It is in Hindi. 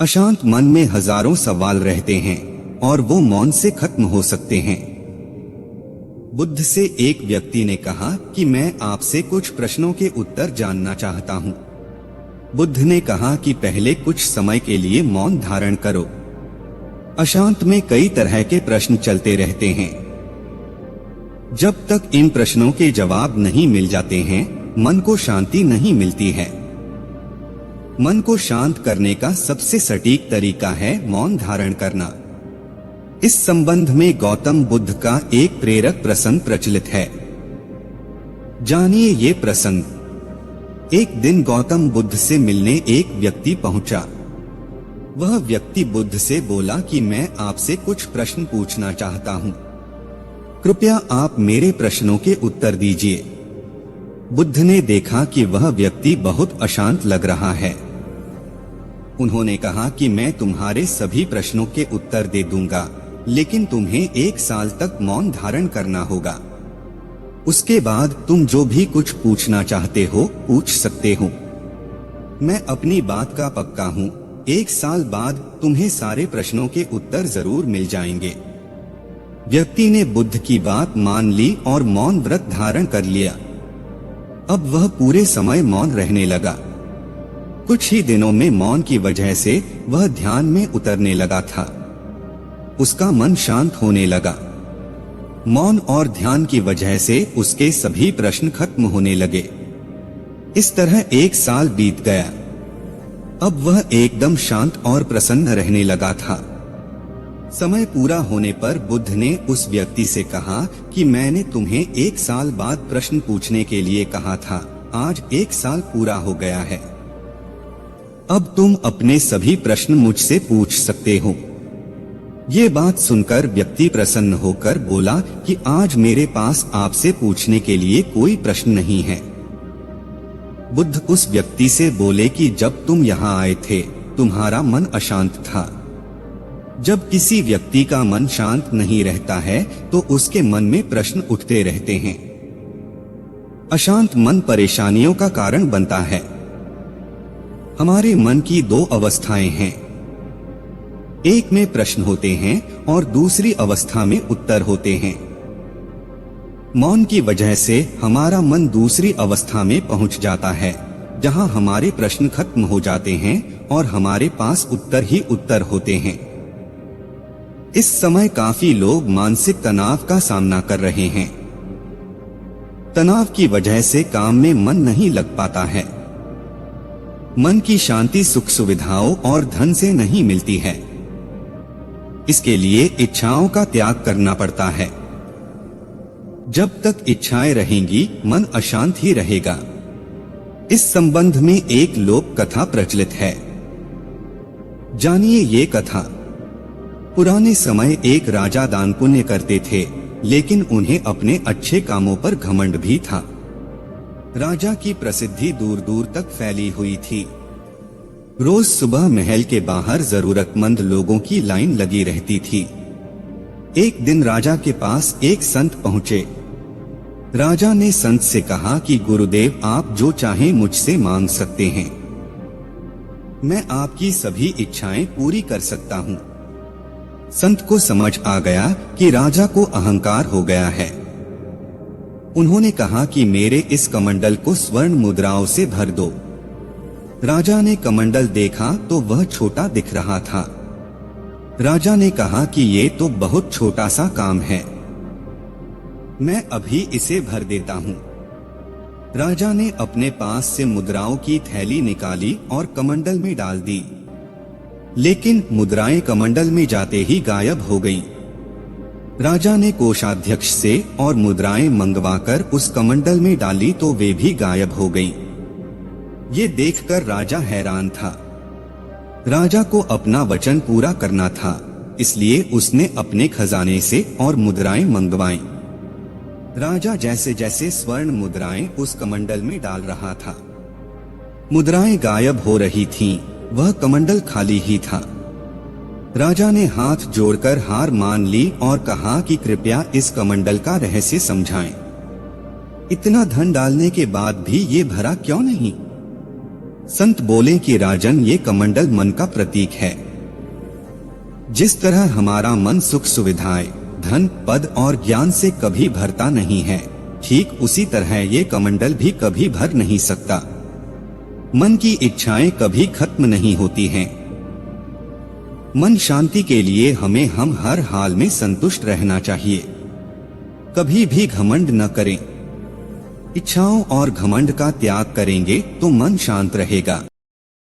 अशांत मन में हजारों सवाल रहते हैं और वो मौन से खत्म हो सकते हैं। बुद्ध से एक व्यक्ति ने कहा कि मैं आपसे कुछ प्रश्नों के उत्तर जानना चाहता हूँ। बुद्ध ने कहा कि पहले कुछ समय के लिए मौन धारण करो। अशांत में कई तरह के प्रश्न चलते रहते हैं। जब तक इन प्रश्नों के जवाब नहीं मिल जाते हैं, मन को शांति नहीं मिलती है। मन को शांत करने का सबसे सटीक तरीका है मौन धारण करना। इस संबंध में गौतम बुद्ध का एक प्रेरक प्रसंग प्रचलित है। जानिए ये प्रसंग। एक दिन गौतम बुद्ध से मिलने एक व्यक्ति पहुंचा। वह व्यक्ति बुद्ध से बोला कि मैं आपसे कुछ प्रश्न पूछना चाहता हूं। कृपया आप मेरे प्रश्नों के उत्तर दीजिए। बुद्ध ने देखा कि वह व्यक्ति बहुत अशांत लग रहा है। उन्होंने कहा कि मैं तुम्हारे सभी प्रश्नों के उत्तर दे दूंगा, लेकिन तुम्हें 1 साल तक मौन धारण करना होगा। उसके बाद तुम जो भी कुछ पूछना चाहते हो पूछ सकते हो। मैं अपनी बात का पक्का हूँ, 1 साल बाद तुम्हें सारे प्रश्नों के उत्तर जरूर मिल जाएंगे। व्यक्ति ने बुद्ध की बात मान ली और मौन व्रत धारण कर लिया। अब वह पूरे समय मौन रहने लगा। कुछ ही दिनों में मौन की वजह से वह ध्यान में उतरने लगा था। उसका मन शांत होने लगा। मौन और ध्यान की वजह से उसके सभी प्रश्न खत्म होने लगे। इस तरह 1 साल बीत गया। अब वह एकदम शांत और प्रसन्न रहने लगा था। समय पूरा होने पर बुद्ध ने उस व्यक्ति से कहा कि मैंने तुम्हें 1 साल बाद प्रश्न पूछने के लिए कहा था। आज 1 साल पूरा हो गया है। अब तुम अपने सभी प्रश्न मुझसे पूछ सकते हो। ये बात सुनकर व्यक्ति प्रसन्न होकर बोला कि आज मेरे पास आपसे पूछने के लिए कोई प्रश्न नहीं है। बुद्ध उस व्यक्ति से बोले कि जब तुम यहाँ आए थे, तुम्हारा मन अशांत था। जब किसी व्यक्ति का मन शांत नहीं रहता है तो उसके मन में प्रश्न उठते रहते हैं। अशांत मन परेशानियों का कारण बनता है। हमारे मन की 2 अवस्थाएं हैं। एक में प्रश्न होते हैं और दूसरी अवस्था में उत्तर होते हैं। मौन की वजह से हमारा मन दूसरी अवस्था में पहुंच जाता है, जहां हमारे प्रश्न खत्म हो जाते हैं और हमारे पास उत्तर ही उत्तर होते हैं। इस समय काफी लोग मानसिक तनाव का सामना कर रहे हैं। तनाव की वजह से काम में मन नहीं लग पाता है। मन की शांति सुख सुविधाओं और धन से नहीं मिलती है। इसके लिए इच्छाओं का त्याग करना पड़ता है। जब तक इच्छाएं रहेंगी, मन अशांत ही रहेगा। इस संबंध में एक लोक कथा प्रचलित है। जानिए ये कथा। पुराने समय एक राजा दान पुण्य करते थे, लेकिन उन्हें अपने अच्छे कामों पर घमंड भी था। राजा की प्रसिद्धि दूर दूर तक फैली हुई थी। रोज सुबह महल के बाहर जरूरतमंद लोगों की लाइन लगी रहती थी। एक दिन राजा के पास एक संत पहुंचे। राजा ने संत से कहा कि गुरुदेव, आप जो चाहें मुझसे मांग सकते हैं। मैं आपकी सभी इच्छाएं पूरी कर सकता हूं। संत को समझ आ गया कि राजा को अहंकार हो गया है। उन्होंने कहा कि मेरे इस कमंडल को स्वर्ण मुद्राओं से भर दो। राजा ने कमंडल देखा तो वह छोटा दिख रहा था। राजा ने कहा कि ये तो बहुत छोटा सा काम है, मैं अभी इसे भर देता हूँ। राजा ने अपने पास से मुद्राओं की थैली निकाली और कमंडल में डाल दी, लेकिन मुद्राएं कमंडल में जाते ही गायब हो गईं। राजा ने कोषाध्यक्ष से और मुद्राएं मंगवाकर उस कमंडल में डाली तो वे भी गायब हो गईं। ये देखकर राजा हैरान था। राजा को अपना वचन पूरा करना था, इसलिए उसने अपने खजाने से और मुद्राएं मंगवाईं। राजा जैसे जैसे स्वर्ण मुद्राएं उस कमंडल में डाल रहा था, मुद्राएं गायब हो रही थीं। वह कमंडल खाली ही था। राजा ने हाथ जोड़कर हार मान ली और कहा कि कृपया इस कमंडल का रहस्य समझाएं। इतना धन डालने के बाद भी ये भरा क्यों नहीं? संत बोले कि राजन, ये कमंडल मन का प्रतीक है। जिस तरह हमारा मन सुख सुविधाएं, धन, पद और ज्ञान से कभी भरता नहीं है, ठीक उसी तरह ये कमंडल भी कभी भर नहीं सकता। मन की इच्छाएं कभी खत्म नहीं होती हैं। मन शांति के लिए हमें हर हाल में संतुष्ट रहना चाहिए। कभी भी घमंड न करें। इच्छाओं और घमंड का त्याग करेंगे तो मन शांत रहेगा।